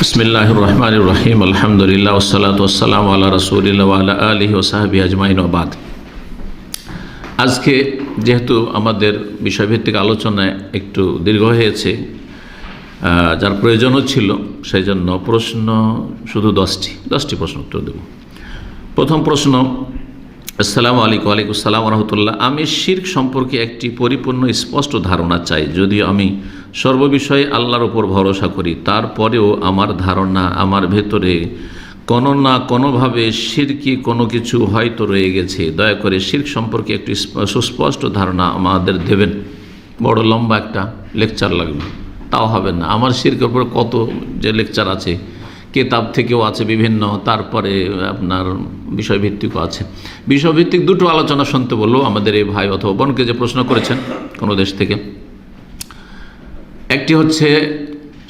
বিসমিল্লাহির রহমানির রহিম আলহামদুলিল্লাহ ওয়াসসালাতু ওয়াসসালামু আলা রাসূলিল্লাহ ওয়া আলা আলিহি ওয়া সাহবিহি আজমাইন ওয়া বাদ। আজকে যেহেতু আমাদের বিষয়ভিত্তিক আলোচনায় একটু দীর্ঘ হয়েছে, যার প্রয়োজনও ছিল, সেই জন্য প্রশ্ন শুধু 10টি প্রশ্ন উত্তর দেব। প্রথম প্রশ্ন, আসসালামু আলাইকুম। ওয়ালাইকুম আসসালাম ওয়া রাহমাতুল্লাহ। আমি শিরক সম্পর্কে একটি পরিপূর্ণ স্পষ্ট ধারণা চাই। যদিও আমি সর্ববিষয়ে আল্লাহর উপর ভরসা করি, তারপরেও আমার ধারণা আমার ভেতরে কোনো না কোনোভাবে শিরকি কোনো কিছু হয়তো রয়ে গেছে। দয়া করে শিরক সম্পর্কে একটি সুস্পষ্ট ধারণা আমাদের দেবেন। বড় লম্বা একটা লেকচার লাগবে, তাও হবে না। আমার শিরকের উপর কত যে লেকচার আছে, কেতাব থেকেও আছে বিভিন্ন, তারপরে আপনার বিষয়ভিত্তিকও আছে। বিষয়ভিত্তিক দুটো আলোচনা শুনতে বললো আমাদের এই ভাই অথবা বোনকে যে প্রশ্ন করেছেন কোনো দেশ থেকে। একটি হচ্ছে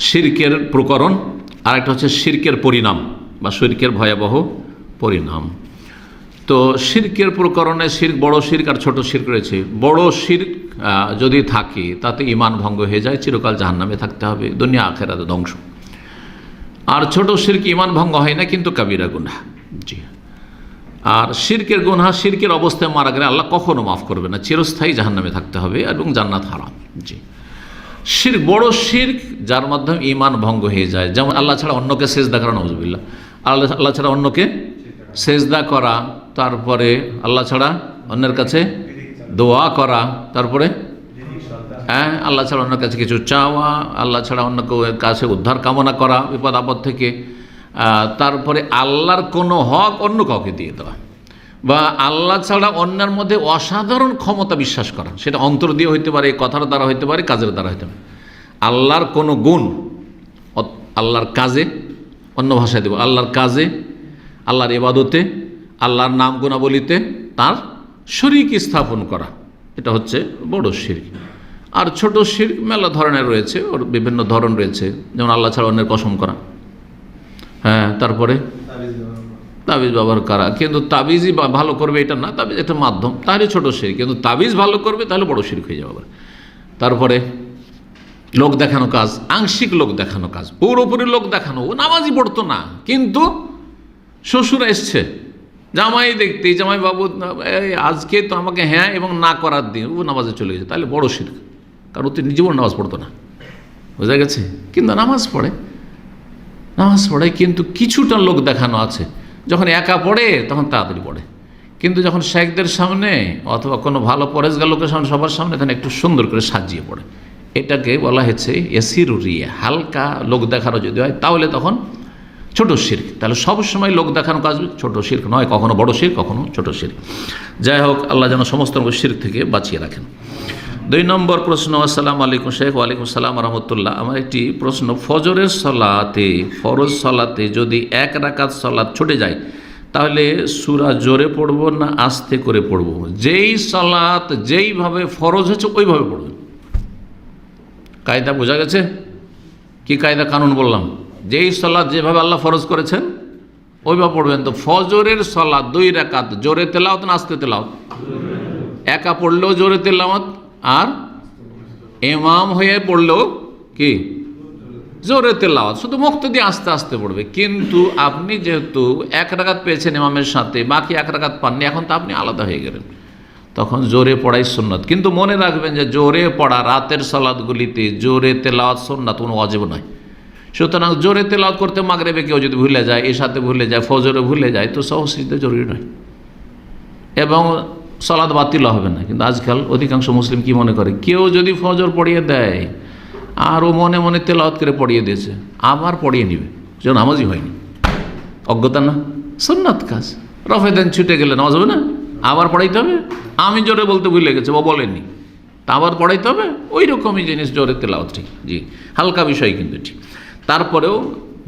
শিরকের প্রকরণ, আর একটা হচ্ছে শিরকের পরিণাম বা শিরকের ভয়াবহ পরিণাম। তো শিরকের প্রকরণে শিরক, বড় শিরক আর ছোট শিরক রয়েছে। বড় শিরক যদি থাকে তাতে ঈমান ভঙ্গ হয়ে যায়, চিরকাল জাহান্নামে থাকতে হবে, দুনিয়া আখিরাতে ধ্বংস। আর ছোট শিরক ঈমান ভঙ্গ হয় না, কিন্তু কাবিরা গুনাহ। জি। আর শিরকের গুনাহ, শিরকের অবস্থায় মারা গেলে আল্লাহ কখনো মাফ করবে না, চিরস্থায়ী জাহান্নামে থাকতে হবে এবং জান্নাত হারাম। জি। শিরক, বড় শিরক যার মাধ্যমে ঈমান ভঙ্গ হয়ে যায়, যেমন আল্লাহ ছাড়া অন্যকে সেজদা করা, নাউযুবিল্লাহ, আল্লাহ ছাড়া অন্যকে সেজদা করা, তারপরে আল্লাহ ছাড়া অন্যের কাছে দোয়া করা, তারপরে আল্লাহ ছাড়া অন্যের কাছে কিছু চাওয়া, আল্লাহ ছাড়া অন্য কাছে উদ্ধার কামনা করা বিপদ আপদ থেকে, তারপরে আল্লাহর কোনো হক অন্য কাউকে দিয়ে দেওয়া, বা আল্লাহ ছাড়া অন্যের মধ্যে অসাধারণ ক্ষমতা বিশ্বাস করা। সেটা অন্তর দিয়ে হইতে পারে, কথার দ্বারা হইতে পারে, কাজের দ্বারা হইতে পারে। আল্লাহর কোনো গুণ আল্লাহর কাজে, অন্য ভাষায় দেব, আল্লাহর কাজে, আল্লাহর ইবাদতে, আল্লাহর নাম গুণাবলিতে তার শরীক স্থাপন করা, এটা হচ্ছে বড় শিরক। আর ছোট শিরক মেলা ধরনের রয়েছে, ওর বিভিন্ন ধরন রয়েছে, যেমন আল্লাহ ছাড়া অন্যের কসম করা, তারপরে তাবিজ ব্যবহার করা। কিন্তু তাবিজই ভালো করবে এটা না, তাবিজ একটা মাধ্যম, তাহলে ছোট শিরক। কিন্তু তাবিজ ভালো করবে তাহলে বড় শিরক হয়ে যাবে। তারপরে লোক দেখানো কাজ, আংশিক লোক দেখানো কাজ, পুরোপুরি লোক দেখানো। ও নামাজই পড়তো না, কিন্তু শ্বশুর এসছে জামাই দেখতে, জামাই বাবু আজকে তো আমাকে হ্যাঁ এবং না করার দিন, ও নামাজে চলে গেছে, তাহলে বড় শিরক। কারণ ও তো জীবন নামাজ পড়তো না, বোঝা গেছে। কিন্তু নামাজ পড়ে, কিন্তু কিছুটা লোক দেখানো আছে। যখন একা পড়ে তখন তাড়াতাড়ি পড়ে, কিন্তু যখন শেখদের সামনে অথবা কোনো ভালো পরেজগার লোকের সামনে, সবার সামনে, তখন একটু সুন্দর করে সাজিয়ে পড়ে। এটাকে বলা হচ্ছে ইয়াসিরুরিয়া, হালকা লোক দেখানো যদি হয় তাহলে তখন ছোট শিরক। তাহলে সবসময় লোক দেখানো কাজ ছোট শিরক নয়, কখনো বড় শিরক, কখনো ছোট শিরক। যাই হোক, আল্লাহ যেন সমস্ত শিরক থেকে বাঁচিয়ে রাখেন। 2 নম্বর প্রশ্ন, আসসালামু আলাইকুম শেখ। ওয়ালাইকুম আসসালাম রহমতুল্লাহ। আমার একটি প্রশ্ন, ফজরের সলাতে, ফরজ সলাতে যদি 1 রাকাত সলাত ছুটে যায় তাহলে সূরা জোরে পড়ব না আস্তে করে পড়ব? যেই সলাত যেইভাবে ফরজ হচ্ছে ওইভাবে পড়বেন। কায়দা বোঝা গেছে? কি কায়দা কানুন বললাম? যেই সলাত যেভাবে আল্লাহ ফরজ করেছেন ওইভাবে পড়বেন। তো ফজরের সলাত 2 রাকাত জোরে তেলাওয়াত না আস্তে তেলাওয়াত? একা পড়লেও জোরে তেলাওয়াত, আর ইমাম হয়ে পড়লেও কি জোরে তেলাওয়াত, শুধু মুক্ত দিয়ে আস্তে আস্তে পড়বে। কিন্তু আপনি যেহেতু 1 রাকাত পেয়েছেন ইমামের সাথে, বাকি 1 রাকাত পাননি, এখন তো আপনি আলাদা হয়ে গেলেন, তখন জোরে পড়াই সুন্নাত। কিন্তু মনে রাখবেন যে জোরে পড়া রাতের সালাতগুলিতে জোরে তেলাওয়াত সুন্নাত, কোনো ওয়াজিব নয়। সুতরাং জোরে তেলাওয়াত করতে মাগরিবে কেউ যদি ভুলে যায়, এশাতে ভুলে যায়, ফজরে ভুলে যায়, তো সহজ সিজদা জরুরি নয় এবং সালাত বাতিল হবে না। কিন্তু আজকাল অধিকাংশ মুসলিম কি মনে করে, কেউ যদি ফজর পড়িয়ে দেয় আর ও মনে মনে তেলাওয়াত করে পড়িয়ে দিয়েছে, আবার পড়িয়ে নিবে, যেন নামাজই হয়নি। অজ্ঞতা না? সুন্নাত কাজ। রফেদান ছুটে গেলে নামাজ হবে না? আবার পড়াইতে হবে। আমি জোরে বলতে ভুলে গেছে, ও বলেনি, তা আবার পড়াইতে হবে। ওই রকমই জিনিস জোরে তেলাওয়াত, ঠিক। জি, হালকা বিষয় কিন্তু ঠিক। তারপরেও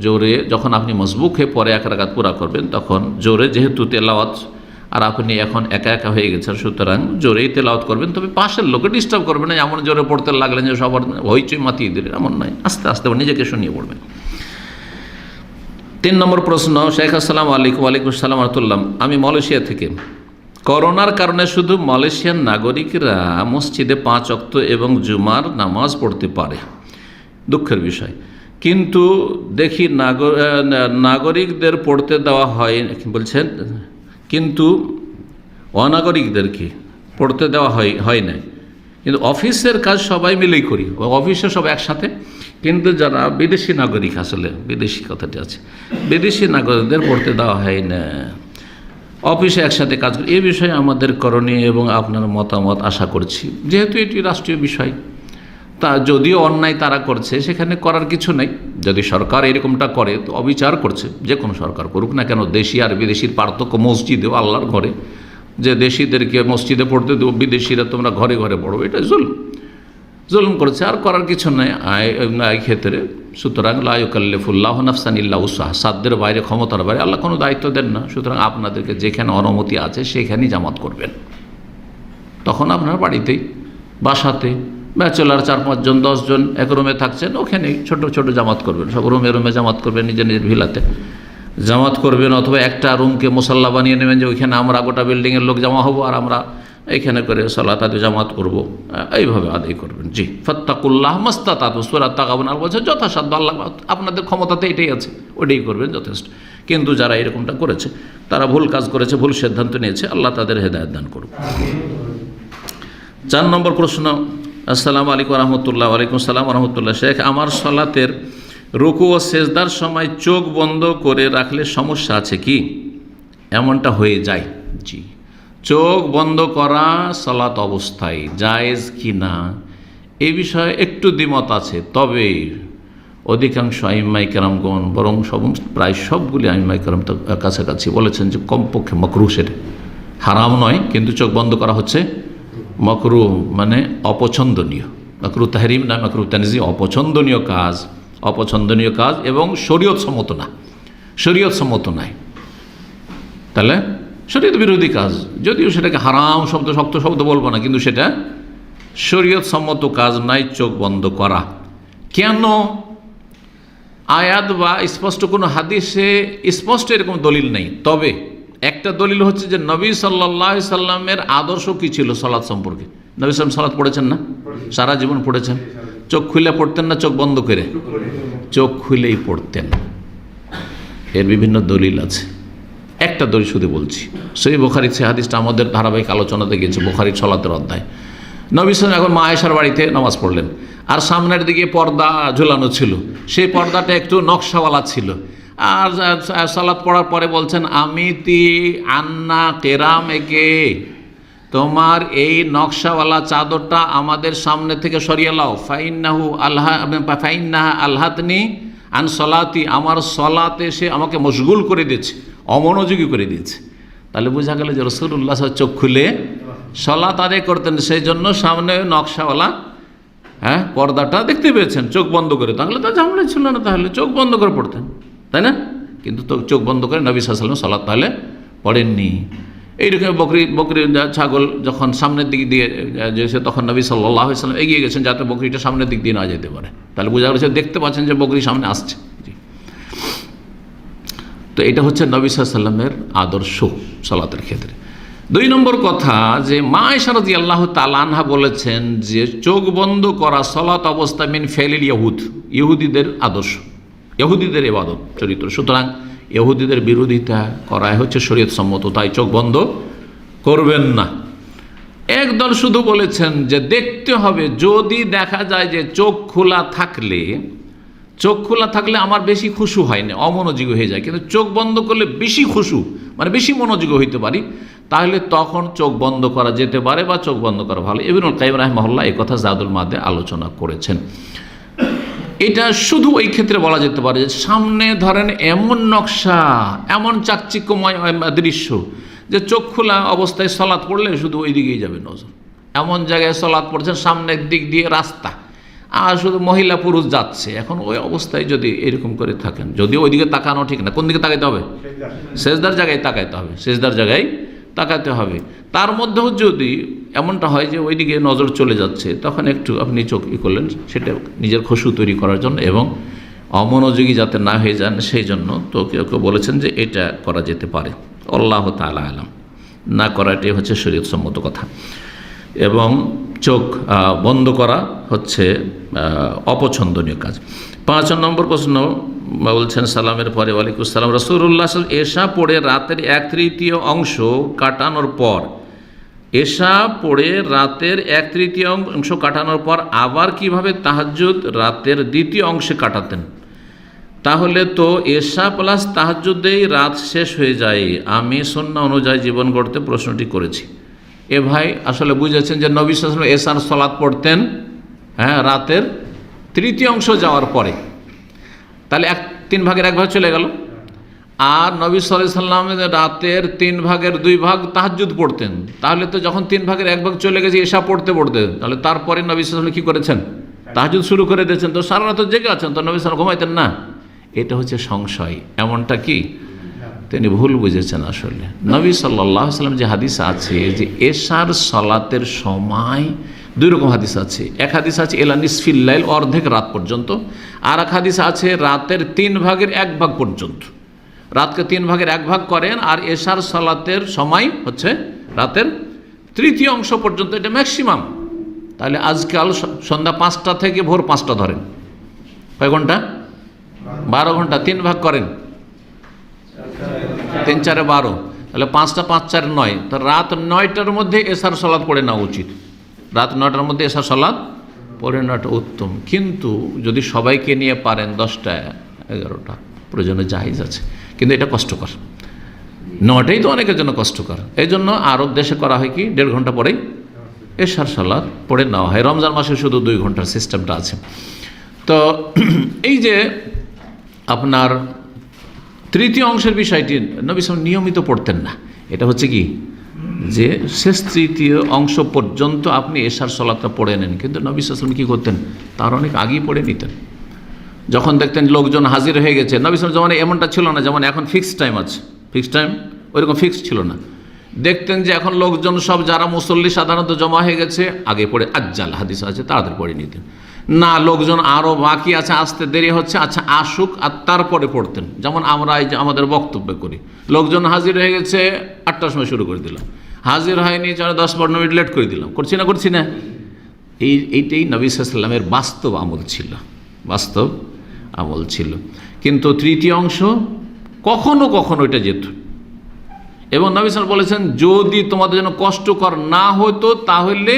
জোরে যখন আপনি মজবুক হয়ে পরে 1 রাকাত পুরা করবেন, তখন জোরে যেহেতু তেলাওয়াত, আর আপনি এখন একা একা হয়ে গেছেন, সুতরাং জোরেই তেলাওয়াত করবেন। তবে পাশের লোকে ডিস্টার্ব করবেন না, এমন জোরে পড়তে লাগলেন যে সবার হইচই মাতিয়ে দিলেন, এমন নয়। আস্তে আস্তে নিজেকে শুনিয়ে পড়বেন। 3 নম্বর প্রশ্ন, শেখ আসসালামু আলাইকুম। ওয়ালাইকুম আসসালাম রহমতুল্লাহ। আমি মালয়েশিয়া থেকে। করোনার কারণে শুধু মালয়েশিয়ান নাগরিকরা মসজিদে 5 ওয়াক্ত এবং জুমার নামাজ পড়তে পারে, দুঃখের বিষয়। কিন্তু দেখি নাগরিকদের পড়তে দেওয়া হয় বলছেন, কিন্তু অনাগরিকদেরকে পড়তে দেওয়া হয় না, কিন্তু অফিসের কাজ সবাই মিলেই করি, অফিসে সব একসাথে, কিন্তু যারা বিদেশি নাগরিক, আসলে বিদেশি কথাটি আছে, বিদেশি নাগরিকদের পড়তে দেওয়া হয় না, অফিসে একসাথে কাজ করি। এই বিষয়ে আমাদের করণীয় এবং আপনার মতামত আশা করছি, যেহেতু এটি রাষ্ট্রীয় বিষয়, তা যদিও অন্যায় তারা করছে সেখানে করার কিছু নেই। যদি সরকার এরকমটা করে তো অবিচার করছে, যে কোনো সরকার করুক না কেন। দেশি আর বিদেশির পার্থক্য মসজিদেও আল্লাহর ঘরে, যে দেশিদেরকে মসজিদে পড়তে দেবো, বিদেশিরা তোমরা ঘরে ঘরে পড়ো, এটা জুলুম করেছে, আর করার কিছু নেই এই ক্ষেত্রে। সুতরাং লা ইউকাল্লিফুল্লাহু নাফসান ইল্লা উসআহা, সাধ্যের বাইরে, ক্ষমতার বাইরে আল্লাহ কোনো দায়িত্ব দেন না। সুতরাং আপনাদেরকে যেখানে অনুমতি আছে সেখানেই জামাত করবেন। তখন আপনার বাড়িতেই, বাসাতে, ব্যাচেলার 4-5 জন 10 জন এক রুমে থাকছেন, ওখানেই ছোট ছোট জামাত করবেন, সব রুমে রুমে জামাত করবেন, নিজের নিজের ভিলাতে জামাত করবেন, অথবা একটা রুমকে মুসাল্লা বানিয়ে নেবেন, যে ওইখানে আমরা গোটা বিল্ডিংয়ের লোক জমা হবো আর আমরা এইখানে করে সালাত আদি জামাত করব, এইভাবে আদায় করবেন। জি, ফাত্তাকুল্লাহ মাস্তাতাতু, সূরা তাগাবুন আর বলছে যথাসাধ্য, আল্লাহ আপনাদের ক্ষমতাতে এটাই আছে, ওটাই করবেন, যথেষ্ট। কিন্তু যারা এরকমটা করেছে তারা ভুল কাজ করেছে, ভুল সিদ্ধান্ত নিয়েছে, আল্লাহ তাদের হেদায়েত দান করুন। 4 নম্বর প্রশ্ন। আসসালামু আলাইকুম রহমতুল্লাহ। ওয়ালাইকুম আসসালাম রহমতুল্লাহ। শেখ, আমার সলাতের রুকু ও সেজদার সময় চোখ বন্ধ করে রাখলে সমস্যা আছে কি? এমনটা হয়ে যায়। জি, চোখ বন্ধ করা সালাত অবস্থায় জায়েজ কি না এই বিষয়ে একটু দ্বিমত আছে, তবে অধিকাংশ আইম্মায়ে কেরামগণ, বরং প্রায় সবগুলি আইম্মায়ে কেরাম কাছাকাছি বলেছেন যে কমপক্ষে মাকরুহ, সেটা হারাম নয়, কিন্তু চোখ বন্ধ করা হচ্ছে মাকরুহ, মানে অপছন্দনীয়। মাকরুহ তাহরিম না, মাকরুহ তানজি, অপছন্দনীয় কাজ এবং শরীয়ত সম্মত নয়। তাহলে শরীয়ত বিরোধী কাজ, যদিও সেটাকে হারাম শব্দ, শক্ত শব্দ বলবো না, কিন্তু সেটা শরীয়ত সম্মত কাজ নাই চোখ বন্ধ করা। কেন? আয়াত বা স্পষ্ট কোনো হাদিসে স্পষ্ট এরকম দলিল নেই, তবে একটা দলিল হচ্ছে যে নবী সাল্লাল্লাহু আলাইহি সাল্লামের আদর্শ কী ছিল সালাত সম্পর্কে। নবী সাল্লাম সালাত পড়েছেন না? সারা জীবন পড়েছেন। চোখ খুলে পড়তেন না চোখ বন্ধ করে? চোখ খুলেই পড়তেন। এর বিভিন্ন দলিল আছে, একটা দলিল শুধু বলছি। সহিহ বুখারীর সে হাদিসটা আমাদের ধারাবাহিক আলোচনাতে গিয়েছে, বুখারীর সালাতের অধ্যায়। নবী সাল্লাম এখন মা আয়েশার বাড়িতে নামাজ পড়লেন, আর সামনের দিকে পর্দা ঝুলানো ছিল, সেই পর্দাটা একটু নকশাওয়ালা ছিল, আর সালাত পড়ার পরে বলছেন, আমি তি আন্না কেরাম একে, তোমার এই নকশাওয়ালা চাদরটা আমাদের সামনে থেকে সরিয়ে লাও, ফাইন্নাহা আলহাতনি আন সলাতি, আমার সলাতে সে আমাকে মশগুল করে দিয়েছে, অমনোযোগী করে দিয়েছে। তাহলে বোঝা গেল যে রাসূলুল্লাহ চোখ খুলে সলাত আদায় করতেন, সেই জন্য সামনে নকশাওয়ালা পর্দাটা দেখতে পেয়েছেন চোখ বন্ধ করে। তাহলে তো ঝামেলা ছিল না, তাহলে চোখ বন্ধ করে পড়তেন, তাই না? কিন্তু তো চোখ বন্ধ করে নবী সাল্লাল্লাহু আলাইহি ওয়াসাল্লাম সালাত তাহলে পড়েননি। এইরকম বকরি ছাগল যখন সামনের দিক দিয়ে যেছে, তখন নবী সাল্লাল্লাহু আলাইহি ওয়াসাল্লাম এগিয়ে গেছেন যাতে বকরিটা সামনের দিক দিয়ে না যেতে পারে। তাহলে বোঝা গেছে, দেখতে পাচ্ছেন যে বকরি সামনে আসছে। তো এটা হচ্ছে নবী সাল্লাল্লাহু আলাইহি ওয়াসাল্লামের আদর্শ সালাতের ক্ষেত্রে। 2 নম্বর কথা, যে মা আয়েশা রাদিয়াল্লাহু তাআলা আনহা বলেছেন যে চোখ বন্ধ করা সালাত অবস্থা মিন ফেলিল ইহুদিদের আদর্শ, ইহুদিদের ইবাদত চরিত্র। সুতরাং ইহুদিদের বিরোধিতা করাই হচ্ছে শরীয়ত সম্মত, তাই চোখ বন্ধ করবেন না। একদল শুধু বলেছেন যে দেখতে হবে, যদি দেখা যায় যে চোখ খোলা থাকলে আমার বেশি খুশু হয় না, অমনোযোগী হয়ে যায়, কিন্তু চোখ বন্ধ করলে বেশি খুশু, মানে বেশি মনোযোগী হইতে পারি, তাহলে তখন চোখ বন্ধ করা যেতে পারে বা চোখ বন্ধ করা ভালো। ইবনুল কাইয়িম রাহিমাহুল্লাহ এই কথা জাদুল মাদে আলোচনা করেছেন। এটা শুধু এই ক্ষেত্রে বলা যেতে পারে যে সামনে ধরেন এমন নকশা, এমন চাকচিক্যময় দৃশ্য যে চোখ খোলা অবস্থায় সালাত পড়লে শুধু ওই দিকেই যাবে নজর। এমন জায়গায় সালাত পড়ছেন, সামনের দিক দিয়ে রাস্তা, আর শুধু মহিলা পুরুষ যাচ্ছে, এখন ওই অবস্থায় যদি এরকম করে থাকেন, যদিও ওইদিকে তাকানো ঠিক না, কোন দিকে তাকাইতে হবে? সেজদার জায়গায় তাকাইতে হবে, সেজদার জায়গায় তাকাতে হবে। তার মধ্যেও যদি এমনটা হয় যে ওইদিকে নজর চলে যাচ্ছে, তখন একটু আপনি চোখ করলেন, সেটা নিজের খুশু তৈরি করার জন্য এবং অমনোযোগী যাতে না হয়ে যান সেই জন্য। তো কেউ কেউ বলেছেন যে এটা করা যেতে পারে, আল্লাহ তাআলা আলাম। না করাটাই হচ্ছে শরীয়ত সম্মত কথা। এবং চোখ বন্ধ করা হচ্ছে অপছন্দনীয় কাজ। 5 নম্বর প্রশ্ন বলছেন সালামের পরে ওয়ালাইকুম সালাম, রাসূলুল্লাহ এশা পড়ে রাতের 1/3 অংশ কাটানোর পর, এশা পড়ে রাতের 1/3 অংশ কাটানোর পর আবার কিভাবে তাহাজ্জুদ রাতের 2য় অংশে কাটাতেন? তাহলে তো এশা প্লাস তাহাজ্জুদেই রাত শেষ হয়ে যায়। আমি সুন্নাহ অনুযায়ী জীবন গড়তে প্রশ্নটি করেছি। এ ভাই আসলে বুঝেছেন যে নবী সাল্লাল্লাহু আলাইহি ওয়াসাল্লাম এশার সালাত পড়তেন রাতের 3য় অংশ যাওয়ার পরে, তাহলে 3 ভাগের 1 ভাগ চলে গেল। আর নবী সাল্লাল্লাহু আলাইহি ওয়াসাল্লাম রাতের 3 ভাগের 2 ভাগ তাহাজ্জুদ পড়তেন, তাহলে তো যখন 3 ভাগের 1 ভাগ চলে গেছে এশা পড়তে পড়তে, তাহলে তারপরে নবী সাল্লাল্লাহু আলাইহি ওয়াসাল্লাম কী করেছেন? তাহাজ্জুদ শুরু করে দিয়েছেন। তো সারা রাত জেগে আছেন, তো নবী সাল্লাল্লাহু আলাইহি ওয়াসাল্লাম ঘুমাইতেন না? এটা হচ্ছে সংশয়। এমনটা কি তিনি ভুল বুঝেছেন। আসলে নবী সাল্লাল্লাহু আলাইহি ওয়াসাল্লাম যে হাদিস আছে যে এশার সালাতের সময় 2 রকম হাদিস আছে। এক হাদিস আছে এলা নিসফিল লাইল, অর্ধেক রাত পর্যন্ত। আর এক হাদিস আছে রাতের 3 ভাগের 1 ভাগ পর্যন্ত। রাতকে 3 ভাগের 1 ভাগ করেন, আর এশার সালাতের সময় হচ্ছে রাতের 3য় অংশ পর্যন্ত, এটা ম্যাক্সিমাম। তাহলে আজকাল সন্ধ্যা 5টা থেকে ভোর 5টা ধরেন, কয় ঘন্টা? 12 ঘন্টা। 3 ভাগ করেন, 3 × 4 = 12, তাহলে 5টা 5 × 4 = 9। তো রাত 9টার মধ্যে এশার সালাত পড়ে নেওয়া উচিত। রাত 9টার মধ্যে এশার সালাত পড়ে নেওয়াটা উত্তম। কিন্তু যদি সবাইকে নিয়ে পারেন 10টা 11টা, প্রয়োজনে জায়েজ আছে, কিন্তু এটা কষ্টকর। 9টাই তো অনেকের জন্য কষ্টকর। এই জন্য আরব দেশে করা হয় কি 1.5 ঘন্টা পরেই এশার সালাত পড়ে নেওয়া হয়। রমজান মাসে শুধু 2 ঘন্টার সিস্টেমটা আছে। তো এই যে আপনার 3য় অংশের বিষয়টি নবী সাল্লাল্লাহু নিয়মিত পড়তেন না। এটা হচ্ছে কি যে শেষ 3য় অংশ পর্যন্ত আপনি এশার সালাতটা পড়ে নেন, কিন্তু নবী সাল্লাল্লাহু আলাইহি ওয়াসাল্লাম কী করতেন? তার অনেক আগেই পড়ে নিতেন। যখন দেখতেন লোকজন হাজির হয়ে গেছে, নবী সাল্লাল্লাহু আলাইহি ওয়াসাল্লাম যেমন এমনটা ছিল না যেমন এখন ফিক্সড টাইম আছে, ফিক্সড টাইম ওইরকম ফিক্সড ছিল না। দেখতেন যে এখন লোকজন সব যারা মুসল্লি সাধারণত জমা হয়ে গেছে, আগে পড়ে আজ্জাল হাদিস আছে তাড়াতাড়ি পড়ে নিতেন না। লোকজন আরও বাকি আছে, আসতে দেরি হচ্ছে, আচ্ছা আসুক, আর তারপরে পড়তেন। যেমন আমরা এই যে আমাদের বক্তব্য করি, লোকজন হাজির হয়ে গেছে 8টার সময় শুরু করে দিলাম, হাজির হয়নি 10-15 মিনিট লেট করে দিলাম, করছি না। এইটাই নবী সাল্লাল্লাহু আলাইহি ওয়াসাল্লামের বাস্তব আমল ছিল, বাস্তব আমল ছিল। কিন্তু 3য় অংশ কখনো কখনো এটা যেত। এবং নবী সাল্লাল্লাহু আলাইহি ওয়াসাল্লাম বলেছেন, যদি তোমাদের জন্য কষ্টকর না হতো তাহলে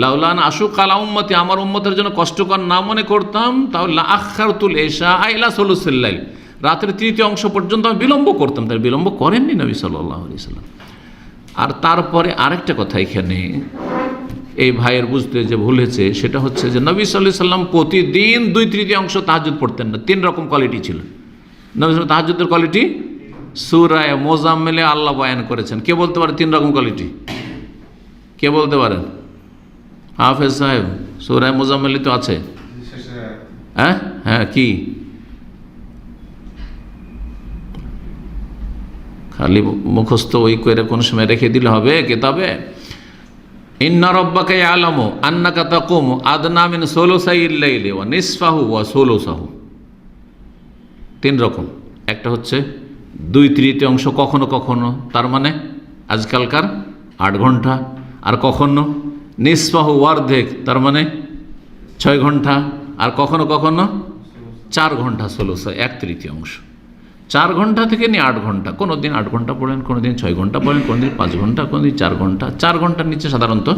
লাউলান আশুক আলা উম্মতি, আমার উম্মতের জন্য কষ্টকর না মনে করতাম, তাহলে আখারতুল এশা ইলা সুলুসিল লাইল, রাতের 3য় অংশ পর্যন্ত আমি বিলম্ব করতাম। তাই বিলম্ব করেননি নবী সাল্লাল্লাহু আলাইহি ওয়াসাল্লাম। আর তারপরে আরেকটা কথা এখানে এই ভাইয়ের বুঝতে যে ভুল হয়েছে, সেটা হচ্ছে যে নবী সাল্লাল্লাহু আলাইহি ওয়াসাল্লাম প্রতিদিন 2/3 অংশ তাহাজ্জুদ পড়তেন না। 3 রকম কোয়ালিটি ছিল নবী সাল্লাল্লাহু তাহাজ্জুদের কোয়ালিটি। সূরা মুজাম্মিলে আল্লাহ বয়ান করেছেন। কে বলতে পারে 3 রকম কোয়ালিটি? কে বলতে পারেন? হাফেজ সাহেব, সূরা মুজাম্মিলে তো আছে। হ্যাঁ কি খালি মুখস্থ ওই করে কোন সময় রেখে দিলে হবে কিতাবে? ইন্না রাব্বাকা ইয়ালামু আন্নাকা তাকুমু আদনা মিন সুলুসাইল লাইলি ওয়া নিসফাহু ওয়া সুলুসাহু। 3 রকম। একটা হচ্ছে 2/3 অংশ কখনো কখনো, তার মানে আজকালকার 8 ঘন্টা, আর কখনো নিসফাহু অর্ধেক, তার মানে 6 ঘন্টা, আর কখনো কখনো 4 ঘন্টা সুলুসা 1/3 অংশ। 4 ঘন্টা থেকে নিয়ে 8 ঘন্টা, কোনো দিন 8 ঘন্টা পড়েন, কোনো দিন 6 ঘন্টা পড়েন, কোনো দিন 5 ঘন্টা, কোনো দিন 4 ঘন্টা। 4 ঘন্টার নিচে সাধারণত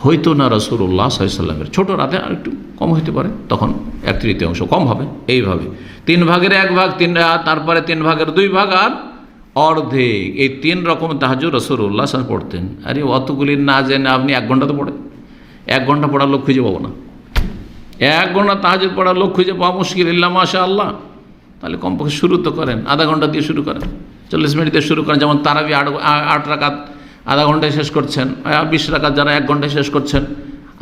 হয়তো না। রাসূলুল্লাহ সাল্লাল্লাহু আলাইহি ওয়াসাল্লামের ছোট রাতে আর একটু কম হতে পারে, তখন 1/3 অংশ কম হবে। এইভাবে 3 ভাগের 1 ভাগ, তারপরে 3 ভাগের 2 ভাগ, আর অর্ধেক, এই 3 রকম তাহাজ্জুদ রাসূলুল্লাহ সাল্লাল্লাহু আলাইহি ওয়াসাল্লাম পড়তেন। আরে অতগুলি না জেনে আপনি 1 ঘন্টা তো পড়েন, 1 ঘন্টা পড়ার লোক খুঁজে পাবো না। 1 ঘন্টা তাহাজ্জুদ পড়ার লোক খুঁজে পাওয়া মুশকিল, ইল্লা মাশাআল্লাহ। তাহলে কমপক্ষে শুরু তো করেন, আধা ঘন্টা দিয়ে শুরু করেন, 40 মিনিট দিয়ে শুরু করেন। যেমন তারাবি 8 রাকাত আধা ঘন্টায় শেষ করছেন, 20 রাকাত যারা 1 ঘন্টায় শেষ করছেন,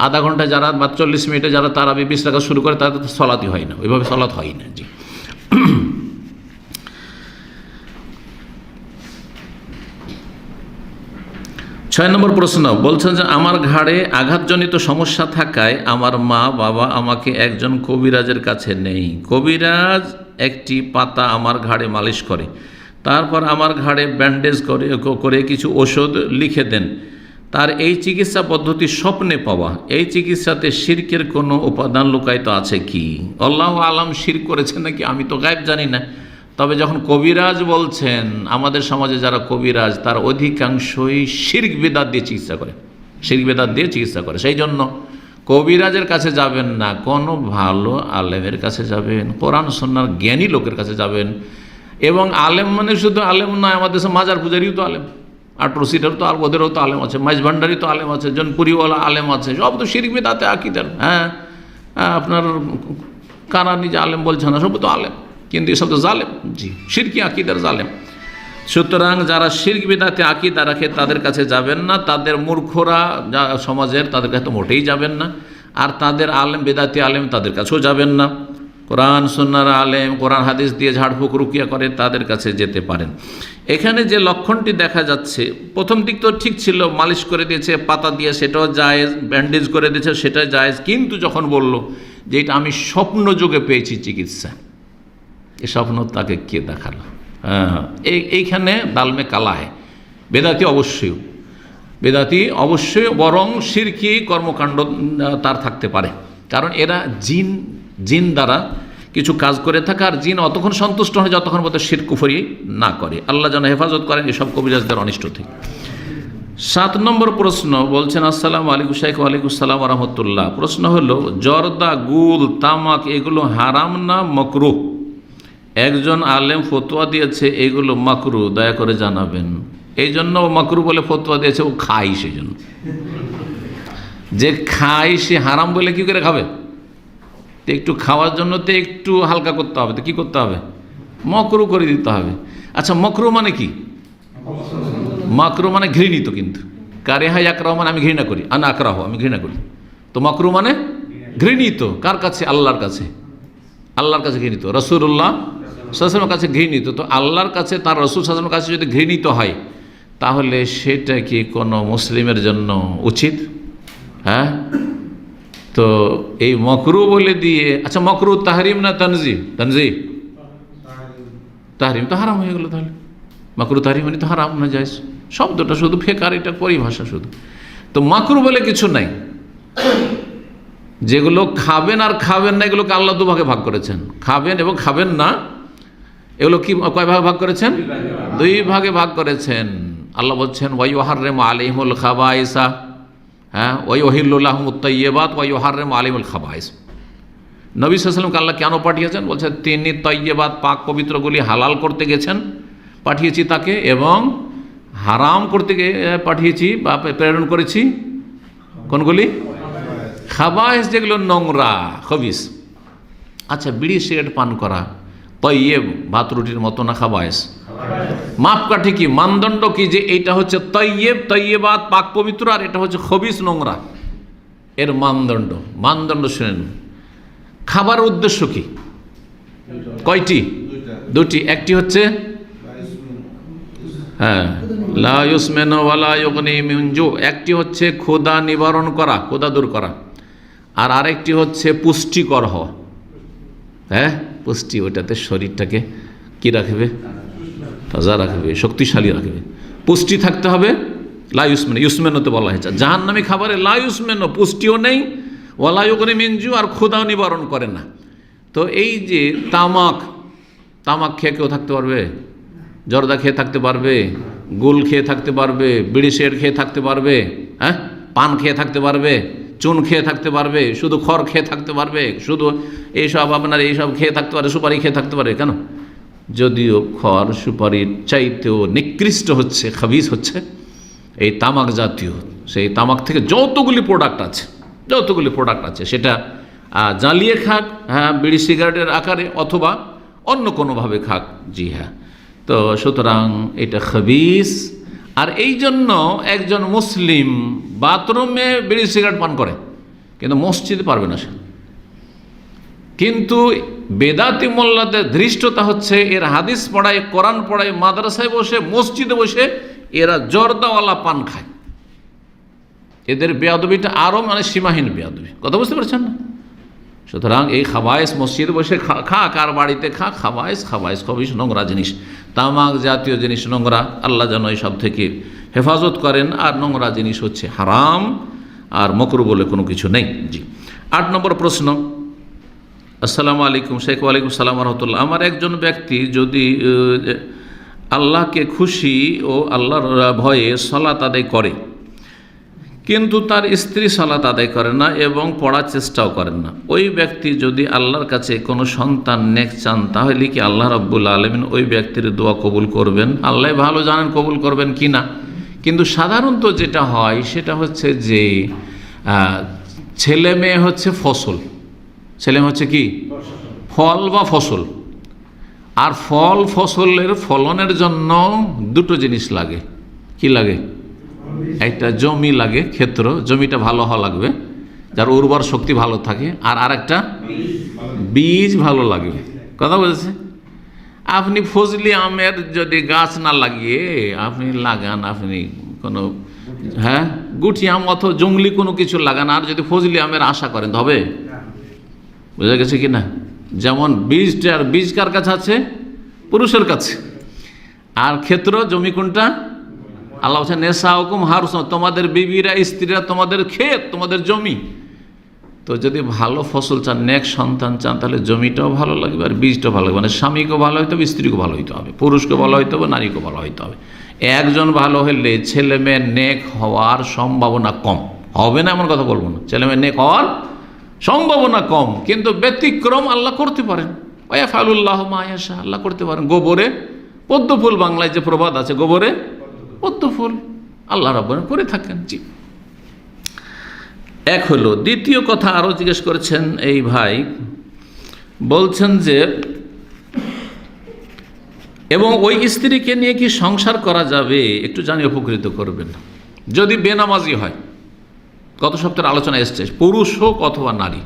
আধা ঘন্টায় যারা বা 40 মিনিটে যারা তারাবি 20 রাকাত শুরু করে, তাদের তো সলাতই হয় না, ওইভাবে সলাত হয় না। জি 6 নম্বর প্রশ্ন বলছেন যে আমার ঘাড়ে আঘাতজনিত সমস্যা থাকায় আমার মা বাবা আমাকে একজন কবিরাজের কাছে নেই। কবিরাজ একটি পাতা আমার ঘাড়ে মালিশ করে, তারপর আমার ঘাড়ে ব্যান্ডেজ করে কিছু ওষুধ লিখে দেন, তার এই চিকিৎসা পদ্ধতি স্বপ্নে পাওয়া, এই চিকিৎসাতে শিরকের কোনো উপাদান লুকায়িত আছে কি? আল্লাহু আলাম শিরক করেছেন নাকি, আমি তো গায়েব জানি না। তবে যখন কবিরাজ বলছেন, আমাদের সমাজে যারা কবিরাজ তার অধিকাংশই শিরক বিদআত দিয়ে চিকিৎসা করে, শিরক বিদআত দিয়ে চিকিৎসা করে। সেই জন্য কবিরাজের কাছে যাবেন না, কোনো ভালো আলেমের কাছে যাবেন, কোরআন সুন্নাহর জ্ঞানী লোকের কাছে যাবেন। এবং আলেম মানে শুধু আলেম নয়, আমাদের দেশে মাজার পূজারিও তো আলেম, আটরসিটার তো ওদেরও তো আলেম আছে, মাইজ ভান্ডারি তো আলেম আছে, জনপুরিওয়ালা আলেম আছে, সব তো শিরক বিদআতে আকীদার। আপনার কারা নিজে আলেম বলছে না, সব তো আলেম, কিন্তু এসব তো জালেম, জি শিরকি আকীদার জালেম। সুতরাং যারা শিরক বিদআতে আকীদা রাখে তাদের কাছে যাবেন না, তাদের মূর্খরা সমাজের তাদের কাছে তো মোটেই যাবেন না, আর তাদের আলেম বিদআতি আলেম তাদের কাছেও যাবেন না। কোরআন সুন্নাহর আলেম, কোরআন হাদিস দিয়ে ঝাড়ফুঁক রুকিয়া করে তাদের কাছে যেতে পারেন। এখানে যে লক্ষণটি দেখা যাচ্ছে, প্রথম দিক তো ঠিক ছিল, মালিশ করে দিয়েছে পাতা দিয়ে, সেটাও জায়েজ, ব্যান্ডেজ করে দিয়েছে সেটাও জায়েজ। কিন্তু যখন বলল যে এটা আমি স্বপ্ন যোগে পেয়েছি চিকিৎসা, এ স্বপ্ন তাকে কে দেখালো? এইখানে দালমে কালা হয়। বেদাতি অবশ্যই, বেদাতি অবশ্যই, বরং শিরকি কর্মকাণ্ড তার থাকতে পারে, কারণ এরা জিন দ্বারা কিছু কাজ করে থাকে, আর জিন অতক্ষণ সন্তুষ্ট হয় যতক্ষণ পর্যন্ত শিরক কুফরি না করে। আল্লাহ যেন হেফাজত করেন এসব কবিরাজদের অনিষ্ট থেকে। 7 নম্বর প্রশ্ন বলছেন, আসসালামু আলাইকুম শাইখ। ওয়ালাইকুম আসসালাম ওয়া রাহমাতুল্লাহ। প্রশ্ন হলো, জর্দা, গুল, তামাক এগুলো হারাম না মাকরুহ? একজন আলেম ফতোয়া দিয়েছে এগুলো মাকরুহ, দয়া করে জানাবেন। এই জন্য মাকরুহ বলে ফতোয়া দিয়েছে, ও খায়, সেই জন্য। যে খায় সে হারাম বলে কি করে খাবে? তো একটু খাওয়ার জন্য তো একটু হালকা করতে হবে, তো কী করতে হবে? মাকরুহ করে দিতে হবে। আচ্ছা, মাকরুহ মানে কি? মাকরুহ মানে ঘৃণিত, কিন্তু কারিহা ইয়াকরাহু মানে আমি ঘৃণা করি, আনা আকরাহু আমি ঘৃণা করি। তো মাকরুহ মানে ঘৃণিত, কার কাছে? আল্লাহর কাছে, আল্লাহর কাছে ঘৃণিত, রাসূলুল্লাহ সাল্লাল্লাহু আলাইহি ওয়াসাল্লামের কাছে ঘৃণিত। তো আল্লাহর কাছে, তার রাসূল সাল্লাল্লাহু আলাইহি ওয়াসাল্লামের কাছে যদি ঘৃণিত হয়, তাহলে সেটা কি কোনো মুসলিমের জন্য উচিত? হ্যাঁ, তো এই মাকরুহ বলে দিয়ে, আচ্ছা মাকরুহ তাহরিম না তানজিহ? তানজিহ, তাহরিম তো হারাম হয়ে গেল। তাহলে মাকরুহ তাহরিম মানে তো হারাম না জায়েজ, শব্দটা শুধু ফেকার, এটা পরিভাষা শুধু। তো মাকরুহ বলে কিছু নাই। যেগুলো খাবেন আর খাবেন না, এগুলোকে আল্লাহ দুভাগে ভাগ করেছেন, খাবেন এবং খাবেন না। এগুলো কি কয় ভাগে ভাগ করেছেন? 2 ভাগে ভাগ করেছেন। আল্লাহ বলছেন, ওয়া ইউহাররিমু আলাইহিমুল খাবাইসা, হ্যাঁ, ওয়া ইউহিল্লু লাহুমুত তাইয়্যিবাত ওয়া ইউহাররিমু আলাইহিমুল খাবাইস। নবী সাল্লাল্লাহু আলাইহি ওয়াসাল্লামকে আল্লাহ কেন পাঠিয়েছেন? বলছেন তিনি তাইয়্যিবাত, পাক পবিত্রগুলি হালাল করতে গেছেন, পাঠিয়েছি তাকে, এবং হারাম করতে পাঠিয়েছি বা প্রেরণ করেছি কোনগুলি? খাবাইস, যেগুলো নোংরা, খবিস। আচ্ছা, বিড়ি সিগারেট পান করা তৈয়ব, ভাত রুটির মতো না খাবাইস? মাপকাঠি কি, মানদণ্ড কি, যে এইটা হচ্ছে তৈয়ব, তৈয়বাত, পাক পবিত্র, আর এটা হচ্ছে খবিস, নোংরা? এর মানদণ্ড শুনেন। খাবার উদ্দেশ্য কি? কয়টি? 2টি। একটি হচ্ছে হ্যাঁ, লা ইউসমিনু ওয়া লা ইউগনি মিন জু, একটি হচ্ছে ক্ষুধা নিবারণ করা, ক্ষুধা দূর করা, আর আরেকটি হচ্ছে পুষ্টিকর হওয়া। হ্যাঁ, পুষ্টি, ওটাতে শরীরটাকে কি রাখবে? তাজা রাখবে, শক্তিশালী রাখবে, পুষ্টি থাকতে হবে। লা ইউসমিনু, ইউসমিনুতে বলা হয়েছে জাহান্নামী খাবারে লা ইউসমিনু, পুষ্টিও নেই, ওয়া লা ইউগনি মিন জু, আর ক্ষুধাও নিবারণ করে না। তো এই যে তামাক খেয়ে কেউ থাকতে পারবে? জর্দা খেয়ে থাকতে পারবে? গুল খেয়ে থাকতে পারবে? বিড়ি সিগারেট খেয়ে থাকতে পারবে? হ্যাঁ, পান খেয়ে থাকতে পারবে? চুন খেয়ে থাকতে পারবে? শুধু খড় খেয়ে থাকতে পারবে? শুধু এইসব আপনার এইসব খেয়ে থাকতে পারে? সুপারি খেয়ে থাকতে পারে? কেন? যদিও খড় সুপারির চাইতেও নিকৃষ্ট হচ্ছে, খাবিস হচ্ছে এই তামাক জাতীয়, সেই তামাক থেকে যতগুলি প্রোডাক্ট আছে সেটা জ্বালিয়ে খাক, হ্যাঁ, বিড়ি সিগারেটের আকারে, অথবা অন্য কোনোভাবে খাক। জি হ্যাঁ, তো সুতরাং এটা খাবিস। আর এই জন্য একজন মুসলিম বাথরুমে বিড়ি সিগারেট পান করে, কিন্তু মসজিদে পারবে না সে। কিন্তু বেদাতি মোল্লাদের ধৃষ্টতা হচ্ছে, এর হাদিস পড়ায়, কোরআন পড়ায়, মাদ্রাসায় বসে, মসজিদে বসে এরা জর্দাওয়ালা পান খায়। এদের বেয়াদবিটা আরও সীমাহীন বেয়াদবি, কথা বুঝতে পারছেন না? সুতরাং এই খাবাইস মসজিদে বসে খাক আর বাড়িতে খাক, খাবাইস খবিস, নোংরা জিনিস, তামাক জাতীয় জিনিস নোংরা। আল্লাহ যেন এই সব থেকে হেফাজত করেন। আর নোংরা জিনিস হচ্ছে হারাম, আর মকরু বলে কোনো কিছু নেই। জি, 8 নম্বর প্রশ্ন। আসসালামু আলাইকুম শেখ। ওয়ালাইকুম সালাম রহমতুল্লাহ। আমার একজন ব্যক্তি যদি আল্লাহকে খুশি ও আল্লাহর ভয়ে সালাত আদায় করে, কিন্তু তার স্ত্রী সালাত আদায় করে না এবং পড়ার চেষ্টাও করেন না, ওই ব্যক্তি যদি আল্লাহর কাছে কোনো সন্তান নেক চান, তাহলে কি আল্লাহ রাব্বুল আলামিন ওই ব্যক্তির দোয়া কবুল করবেন? আল্লাহ ভালো জানেন কবুল করবেন কি না। কিন্তু সাধারণত যেটা হয় সেটা হচ্ছে যে ছেলে মেয়ে হচ্ছে ফসল, ছেলে মেয়ে হচ্ছে কি ফল বা ফসল। আর ফল ফসলের ফলনের জন্য দুটো জিনিস লাগে। কি লাগে? একটা জমি লাগে, ক্ষেত্র, জমিটা ভালো হওয়া লাগবে, যার উর্বর শক্তি ভালো থাকে। আর আরেকটা বীজ ভালো লাগবে। কথা বলছে, আপনি ফজলি আমের যদি গাছ না লাগিয়ে আপনি লাগান, আপনি কোনো গুটি আম অথবা জঙ্গলি কোনো কিছু লাগান, আর যদি ফজলি আমের আশা করেন হবে? বোঝা গেছে কি না? যেমন বীজটার বীজ কার কাছে আছে? পুরুষের কাছে। আর ক্ষেত্র জমি কোনটা? আল্লাহ বলছেন নেশা হুকুম হারুস, তোমাদের বিবিরা স্ত্রীরা তোমাদের ক্ষেত, তোমাদের জমি। তো যদি ভালো ফসল চান, নেক সন্তান চান, তাহলে জমিটাও ভালো লাগবে আর বীজটাও ভালো লাগবে। মানে স্বামীকেও ভালো হইতে হবে, স্ত্রীকেও ভালো হইতে হবে, পুরুষকে ভালো হইতে হবে, নারীকেও ভালো হইতে হবে। একজন ভালো হলে ছেলে মেয়ে নেক হওয়ার সম্ভাবনা কম হবে না, এমন কথা বলবো না। ছেলে মেয়ে নেক হওয়ার সম্ভাবনা কম, কিন্তু ব্যতিক্রম আল্লাহ করতে পারেন। ওয়াফআলুল্লাহু মা ইয়াশা, আল্লাহ করতে পারেন। গোবরে পদ্ম ফুল, বাংলায় যে প্রবাদ আছে, গোবরে পদ্ম ফুল আল্লাহ রাব্বুল করে থাকেন। জি, এক হলো। দ্বিতীয় কথা আরও জিজ্ঞেস করেছেন এই ভাই, বলছেন যে এবং ওই স্ত্রীকে নিয়ে কি সংসার করা যাবে, একটু জানি উপকৃত করবেন। যদি বেনামাজি হয়, গত সপ্তাহের আলোচনা এসছে, পুরুষ হোক অথবা নারী,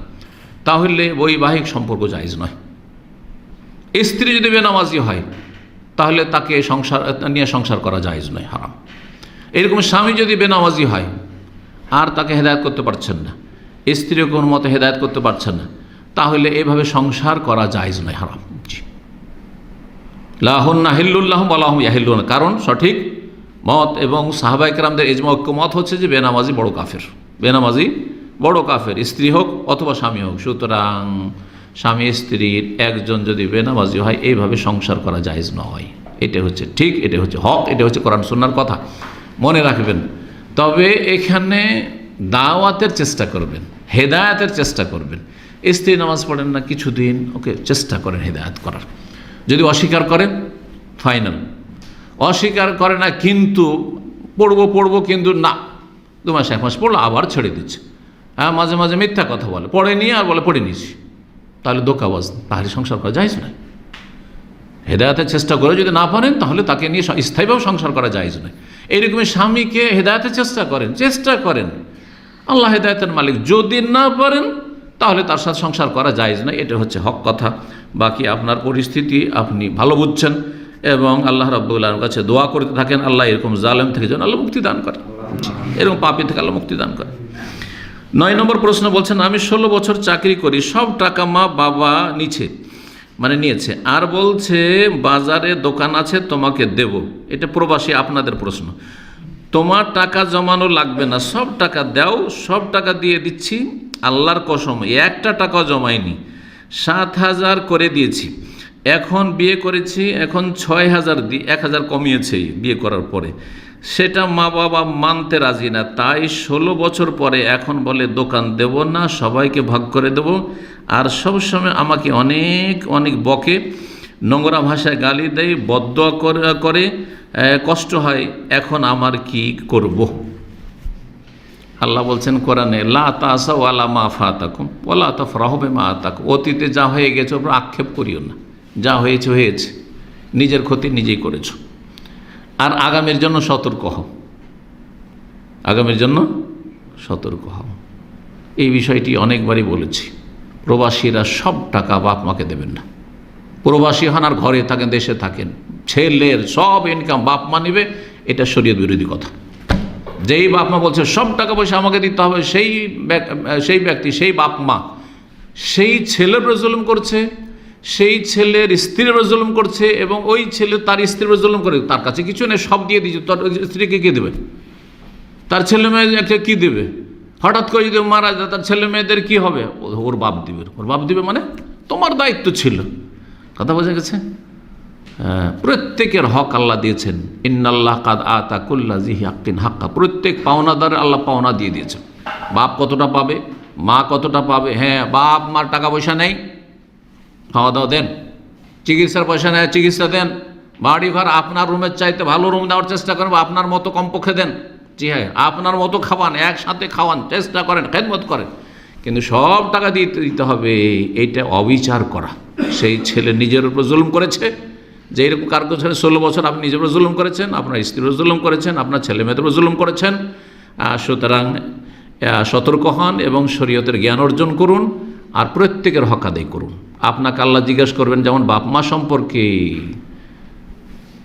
তাহলে বৈবাহিক সম্পর্ক জায়েজ নয়। স্ত্রী যদি বেনামাজি হয় তাহলে তাকে সংসার করা জায়েজ নয়, হারাম। এরকম স্বামী যদি বেনামাজি হয় আর তাকে হেদায়েত করতে পারছেন না, স্ত্রীও কোনো মতে হেদায়েত করতে পারছেন না, তাহলে এভাবে সংসার করা জায়েজ নয়, হারাম। লা হুন্না হিল্লুল্লাহুম ওয়া লাহুম ইয়াহিল্লুন। কারণ সঠিক মত এবং সাহাবায়ে কেরামদের ইজমা ঐক্যমত হচ্ছে যে বেনামাজি বড় কাফের, বেনামাজি বড় কাফের, স্ত্রী হোক অথবা স্বামী হোক। সুতরাং স্বামী স্ত্রীর একজন যদি বেনামাজি হয়, এইভাবে সংসার করা জায়েজ নয়। এটা হচ্ছে ঠিক, এটা হচ্ছে হক, এটা হচ্ছে কোরআন সুন্নাহর কথা, মনে রাখবেন। তবে এখানে দাওয়াতের চেষ্টা করবেন, হেদায়েতের চেষ্টা করবেন। স্ত্রী নামাজ পড়েন না কিছুদিন, ওকে চেষ্টা করেন হেদায়েত করার। যদি অস্বীকার করেন, ফাইনাল। অস্বীকার করে না কিন্তু পড়বো কিন্তু না, 2 মাস 1 মাস পড়লো আবার ছেড়ে দিচ্ছে। মাঝে মাঝে মিথ্যা কথা বলে, পড়ে নিয়ে আর বলে পড়ে নিয়েছি, তাহলে ধোঁকাবাজ, তাহলে সংসার করা জায়েজ নয়। হেদায়েতের চেষ্টা করে যদি না পারেন, তাহলে তাকে নিয়ে স্থায়ীভাবে সংসার করা জায়েজ নয়। এইরকমই স্বামীকে হেদায়েতের চেষ্টা করেন, আল্লাহ হেদায়েতের মালিক। যদি না পারেন তাহলে তার সাথে সংসার করা জায়েজ নয়, এটা হচ্ছে হক কথা। বাকি আপনার পরিস্থিতি আপনি ভালো বুঝছেন এবং আল্লাহ রাব্বুল আলামিনের কাছে দোয়া করতে থাকেন, আল্লাহ এরকম জালেম থেকে যেন আল্লাহ মুক্তি দান করে, এরকম পাপী থেকে আল্লাহ মুক্তি দান করে। 9 নম্বর প্রশ্ন, বলছেন আমি 16 বছর চাকরি করি, সব টাকা মা বাবা নিয়েছে, আর বলছে বাজারে দোকান আছে তোমাকে দেব। এটা প্রবাসী আপনাদের প্রশ্ন। তোমার টাকা জমানো লাগবে না, সব টাকা দাও, সব টাকা দিয়ে দিচ্ছি, আল্লাহর কসম একটা টাকাও জমাইনি, 7,000 করে দিয়েছি। এখন বিয়ে করেছি, এখন 6,000 দিই, 1,000 কমিয়েছে বিয়ে করার পরে, সেটা মা বাবা মানতে রাজি না। তাই 16 বছর পরে এখন বলে দোকান দেব না, সবাইকে ভাগ করে দেব। আর সবসময় আমাকে অনেক অনেক বকে, নোংরা ভাষায় গালি দেয়, বদদোয়া করে, কষ্ট হয়। এখন আমার কি করব? আল্লাহ বলছেন কোরআনে, লা তাসাউ আলা মা ফাতাকুম ওয়ালা তাফরাহু বিমা আতাকুম। অতীতে যা হয়ে গেছে ওপর আক্ষেপ করিও না, যা হয়েছে হয়েছে, নিজের ক্ষতি নিজেই করেছো। আর আগামীর জন্য সতর্ক হও, আগামীর জন্য সতর্ক হও। এই বিষয়টি অনেকবারই বলেছি। প্রবাসীরা সব টাকা বাপ মাকে দেবেন না। প্রবাসী হন আর ঘরে থাকেন, দেশে থাকেন, ছেলের সব ইনকাম বাপ মা নেবে, এটা শরীয়ত বিরোধী কথা। যেই বাপ মা বলছে সব টাকা পয়সা আমাকে দিতে হবে, সেই ব্যক্তি, সেই বাপ মা সেই ছেলের উপরে জুলুম করছে, সেই ছেলের স্ত্রীর উপর জুলুম করছে এবং ওই ছেলে তার স্ত্রীর উপর জুলুম করে, তার কাছে কিছু নেই, সব দিয়ে দিচ্ছে, তার স্ত্রীকে কে দেবে? তার ছেলে মেয়েকে কী দেবে? হঠাৎ করে যদি মারা যায় তার ছেলে মেয়েদের কী হবে? ওর বাপ দিবে। ওর বাপ দিবে মানে তোমার দায়িত্ব ছিল। কথা বোঝা গেছে? প্রত্যেকের হক আল্লাহ দিয়েছেন। ইন্নাল্লাহ কাদ আতা কুল্লা জি হাক্কিন হাক্কা। প্রত্যেক পাওনাদার আল্লাহ পাওনা দিয়ে দিয়েছেন। বাপ কতটা পাবে, মা কতটা পাবে? হ্যাঁ, বাপ মার টাকা পয়সা নেই, খাওয়া দাওয়া দেন। চিকিৎসার পয়সা নেয়, চিকিৎসা দেন। বাড়ি ঘর আপনার রুমের চাইতে ভালো রুম দেওয়ার চেষ্টা করেন, আপনার মতো কমপক্ষে দেন। জি হ্যাঁ, আপনার মতো খাওয়ান, একসাথে খাওয়ান, চেষ্টা করেন, খেদমত করেন। কিন্তু সব টাকা দিতে হবে, এইটা অবিচার করা। সেই ছেলে নিজের উপর জুলুম করেছে, যে এরকম কার কাছে 16 বছর আপনি নিজের উপর জুলুম করেছেন, আপনার স্ত্রীর উপর জুলুম করেছেন, আপনার ছেলে মেয়েদের উপর জুলুম করেছেন। সুতরাং সতর্ক হন এবং শরীয়তের জ্ঞান অর্জন করুন, আর প্রত্যেকের হক আদায় করুন। আপনাকে আল্লাহ জিজ্ঞাসা করবেন যেমন বাপ মা সম্পর্কে,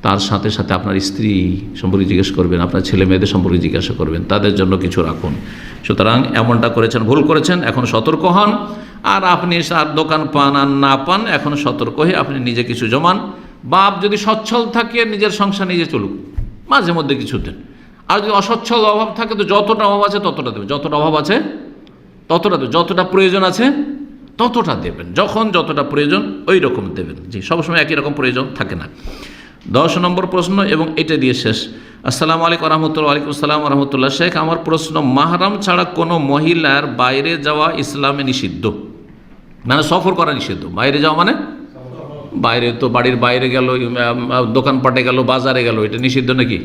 তার সাথে সাথে আপনার স্ত্রী সম্পর্কে জিজ্ঞেস করবেন, আপনার ছেলে মেয়েদের সম্পর্কে জিজ্ঞাসা করবেন, তাদের জন্য কিছু রাখুন। সুতরাং এমনটা করেছেন, ভুল করেছেন, এখন সতর্ক হন। আর আপনি আর দোকান পান আর না পান, এখন সতর্ক হয়ে আপনি নিজে কিছু জমান। বাপ যদি সচ্ছল থাকে নিজের সংসার নিজে চলুক, মাঝে মধ্যে কিছু দেন। আর যদি অসচ্ছল অভাব থাকে তো যতটা অভাব আছে ততটা দেবেন, যতটা অভাব আছে ততটা দেবেন, যতটা প্রয়োজন আছে ততটা দেবেন, যখন যতটা প্রয়োজন ওই রকম দেবেন। জি, সবসময় একই রকম প্রয়োজন থাকে না। 10 নম্বর প্রশ্ন, এবং এটা দিয়ে শেষ। আসসালামু আলাইকুম রহমতুল্লাহ। ওয়ালাইকুম আসসালাম রহমতুল্লাহ। শেখ, আমার প্রশ্ন, মাহরাম ছাড়া কোনো মহিলার বাইরে যাওয়া ইসলামে নিষিদ্ধ? মানে সফর করা নিষিদ্ধ। বাইরে যাওয়া মানে বাইরে তো বাড়ির বাইরে গেল, দোকানপাটে গেল, বাজারে গেল, এটা নিষিদ্ধ নাকি?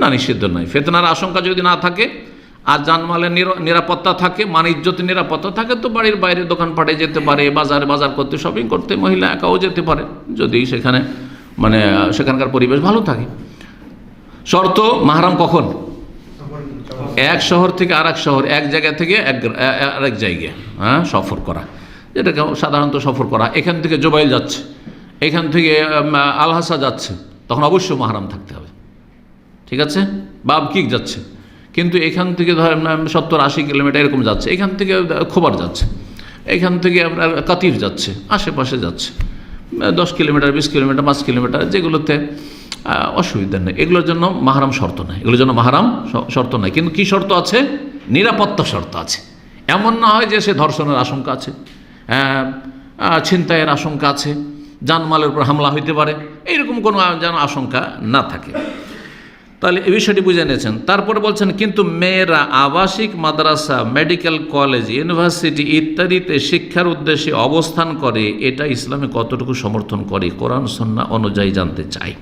না, নিষিদ্ধ নয়। ফিতনার আশঙ্কা যদি না থাকে আর জানমালের নিরাপত্তা থাকে, মানে ইজ্জতের নিরাপত্তা থাকে, তো বাড়ির বাইরে দোকানপাটে যেতে পারে, বাজার করতে, শপিং করতে মহিলা একাও যেতে পারে, যদি সেখানে মানে সেখানকার পরিবেশ ভালো থাকে। শর্ত মাহরাম কখন? এক শহর থেকে আর এক শহর, এক জায়গা থেকে আরেক জায়গায় সফর করা, যেটাকে সাধারণত সফর করা। এখান থেকে জুবাইল যাচ্ছে, এখান থেকে আলহাসা যাচ্ছে, তখন অবশ্যই মাহরাম থাকতে হবে। ঠিক আছে? বাবকিক যাচ্ছে, কিন্তু এখান থেকে ধরেন 70-80 কিলোমিটার এরকম যাচ্ছে, এখান থেকে খোবার যাচ্ছে, এখান থেকে আপনার কাতির যাচ্ছে, আশেপাশে যাচ্ছে 10 কিলোমিটার, 20 কিলোমিটার, 5 কিলোমিটার, যেগুলোতে অসুবিধা নেই, এগুলোর জন্য মাহরাম শর্ত নাই, এগুলোর জন্য মাহরাম শর্ত নাই। কিন্তু কি শর্ত আছে? নিরাপত্তা শর্ত আছে। এমন না হয় যে সে ধর্ষণের আশঙ্কা আছে, ছিনতাইয়ের আশঙ্কা আছে, জানমালের উপর হামলা হইতে পারে, এইরকম কোনো যেন আশঙ্কা না থাকে। তাহলে এই বিষয়টি বুঝে নিয়েছেন। তারপরে বলছেন, কিন্তু মেয়েরা আবাসিক মাদ্রাসা, মেডিকেল কলেজ, ইউনিভার্সিটি ইত্যাদিতে শিক্ষার উদ্দেশ্যে অবস্থান করে, এটা ইসলামে কতটুকু সমর্থন করে কোরআন সুন্নাহ অনুযায়ী জানতে চাই।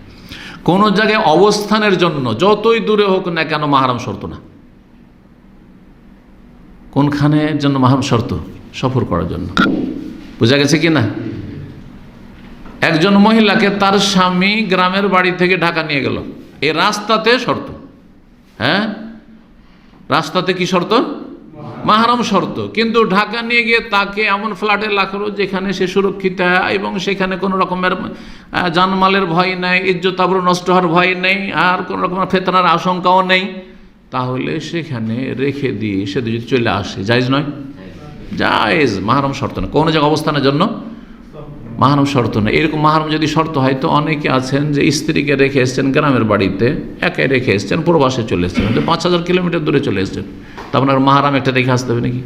কোনো জায়গায় অবস্থানের জন্য যতই দূরে হোক না কেন মাহরাম শর্ত না। কোনখানের জন্য মাহরাম শর্ত? সফর করার জন্য। বোঝা গেছে কি না? একজন মহিলাকে তার স্বামী গ্রামের বাড়ি থেকে ঢাকা নিয়ে গেল, এই রাস্তাতে শর্ত। হ্যাঁ, রাস্তাতে কি শর্ত? মাহরাম শর্ত। কিন্তু ঢাকা নিয়ে গিয়ে তাকে এমন ফ্ল্যাটে রাখলো যেখানে সে সুরক্ষিত এবং সেখানে কোনো রকমের জানমালের ভয় নেই, ইজ্জত আবরু নষ্ট হওয়ার ভয় নেই, আর কোনো রকমের ফিতনার আশঙ্কাও নেই, তাহলে সেখানে রেখে দিয়ে সে যদি চলে আসে, জায়েজ নয়? জায়েজ, মাহরাম শর্ত না। কোনো জায়গায় অবস্থানের জন্য মাহরাম শর্ত নেই। এরকম মাহরাম যদি শর্ত হয়, তো অনেকে আছেন যে স্ত্রীকে রেখে এসছেন গ্রামের বাড়িতে, একাই রেখে এসছেন, প্রবাসে চলে এসছেন, 5000 কিলোমিটার দূরে চলে এসছেন, তা আপনার মাহরাম একটা রেখে আসতে হবে নাকি?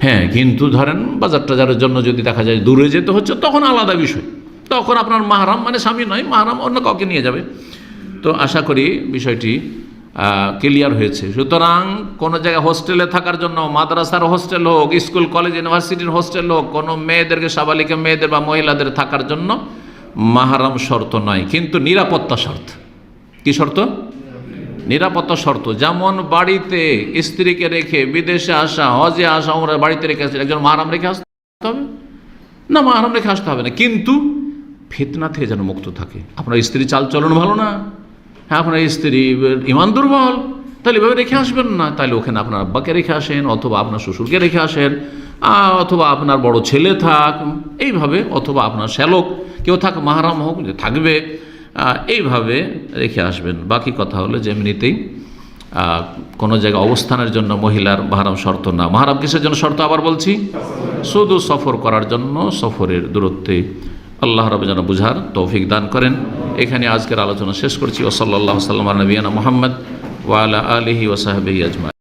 হ্যাঁ, কিন্তু ধরেন বাজার টাজারের জন্য যদি দেখা যায় দূরে যেতে হচ্ছে, তখন আলাদা বিষয়, তখন আপনার মাহরাম মানে স্বামী নয়, মাহরাম অন্য কাউকে নিয়ে যাবে। তো আশা করি বিষয়টি ক্লিয়ার হয়েছে। সুতরাং কোনো জায়গায় হোস্টেলে থাকার জন্য, মাদ্রাসার হোস্টেল হোক, স্কুল কলেজ ইউনিভার্সিটির হোস্টেল হোক, কোনো মেয়েদেরকে, সাবালিকা মেয়েদের বা মহিলাদের থাকার জন্য মাহরাম শর্ত নয়, কিন্তু নিরাপত্তা শর্ত। কি শর্ত? নিরাপত্তা শর্ত। যেমন বাড়িতে স্ত্রীকে রেখে বিদেশে আসা, হজে আসা, আমরা বাড়িতে রেখে আসছি, একজন মাহরাম রেখে আসতে হবে না? মাহরাম রেখে আসতে হবে না, কিন্তু ফিতনা থেকে যেন মুক্ত থাকে। আপনার স্ত্রী চালচলন ভালো না, হ্যাঁ, আপনার স্ত্রী ইমান দুর্বল, তাহলে এভাবে রেখে আসবেন না। তাহলে ওখানে আপনার আব্বাকে রেখে আসেন, অথবা আপনার শ্বশুরকে রেখে আসেন, অথবা আপনার বড় ছেলে থাক এইভাবে, অথবা আপনার শ্যালক কেউ থাক, মাহরাম হোক, যে থাকবে, এইভাবে রেখে আসবেন। বাকি কথা হলো যে এমনিতেই কোনো জায়গায় অবস্থানের জন্য মহিলার মাহরাম শর্ত না। মাহরাম কিসের জন্য শর্ত? আবার বলছি, শুধু সফর করার জন্য, সফরের দূরত্বে। আল্লাহ রাব্বুল যেন বুঝার তৌফিক দান করেন। এখানে আজকের আলোচনা শেষ করছি। ওয়া সাল্লাল্লাহু সাল্লাম আলা নবিয়িনা মুহাম্মদ ওয়া আলা আলিহি ওয়া সাহবিহি আজমাইন।